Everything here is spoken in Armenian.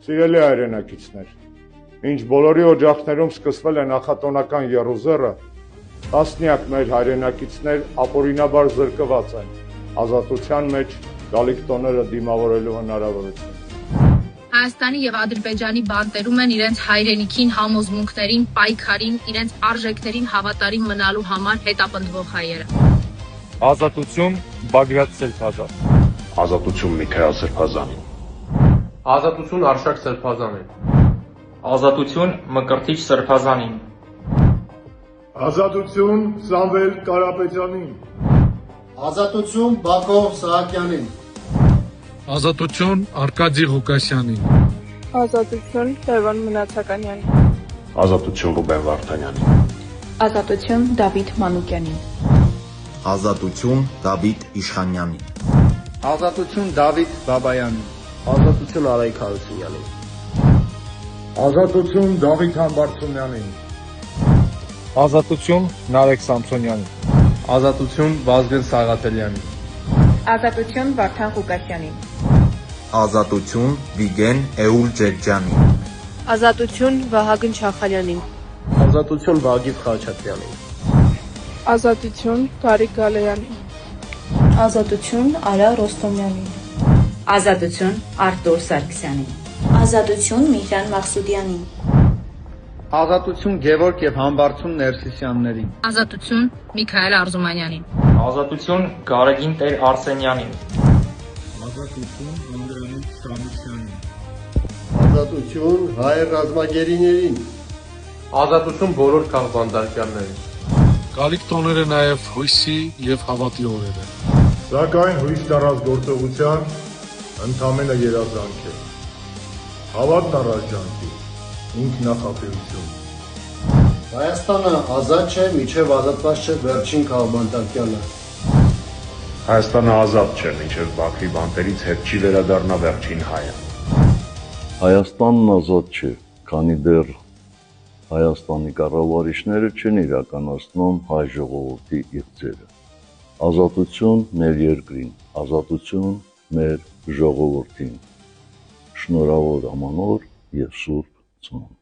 Սիրելի հայրենակիցներ, ինչ բոլորի օջախներում սկսվել է նախատոնական եռուզեռը, տասնյակ մեր հայրենակիցներ ապօրինաբար զրկված են ազատության մեջ գալիք տոները դիմավորելու հնարավորություն։ Հայաստանի և Ադրբեջանի բանտերում են իրենց հայրենիքին, համոզմունքներին, պայքարին, իրենց արժեքներին հավատարիմ մնալու համար հետապնդվող հայերը։ Ազատություն Բագրատ Սրբազան։ Ազատություն Միքայել Սրբազանին։ Ազատություն Արշակ Սրբազանին։ Ազատություն Մկրտիչ Սրբազանին։ Ազատություն Սամվել Կարապետյանին։ Ազատություն Բակո Սահակյանին։ Ազատություն Արկադի Ղուկասյանին։ Ազատություն Լևոն Մնացականյանին։ Ազատություն Ռուբեն Վարդանյանին։ Ազատություն Դավիթ Մանուկյանին։ Ազատություն Դավիթ Իշխանյանին։ Ազատություն Դավիթ Բաբայանին։ Ազատություն Արայք Հարությունյանին։ Ազատություն Դավիթ Համբարձումյանին։ Ազատություն Նարեկ Սամսոնյանին։ Ազատություն Վազգեն Սաղաթելյանին։ Ազատություն Վարդան Ղուկասյանին։ Ազատություն Վիգեն Էուլ Ջեջյանին։ Ազատություն Վահագն Չախալյանին։ Ազատություն Վագիվ Խաչատրյանին։ Ազատություն Գարիկ Գալեյանին։ Ազատություն Արա Ռոստոմյանին։ Ազատություն Արտուր Սարգսյանին։ Ազատություն Միհրան Մաղսուդյանին։ Ազատություն Գևորգ եւ Համբարձում Ներսիսյաններին։ Ազատություն Միքայել Արզումանյանին։ Ազատություն Գարեգին Տեր Արսենյանին։ Ազատություն Անդրանիկ Ստամիսյանին։ Ազատություն հայ ռազմագերիներին։ Ազատություն բոլոր քաղբանդարկյաններին։ Գալիք տոները նաև հույսի եւ հավատի օրեր են։ Սակայն հույս տարած գործողության ընդամենը երազանք է։ Հավատն առաջանքի, ինքնախապեյություն։ Հայաստանը ազատ չէ, մինչև ազատված չէ վերջին քաղբանդարկյանը։ Հայաստանը ազատ չէ, մինչև Բաքվի բանտերից հետ չի վերադառնա վերջին հայը։ Հայաստանն ազատ չէ, քանի դեռ Հայաստանի կառավարիչները չեն իրականացնում հայ ժողովրդի իղձերը։ Ազատություն մեր երկրին, ազատություն մեր ժողովրդին։ Շնորհավոր ամանոր եւ սուրբ ծնունդ։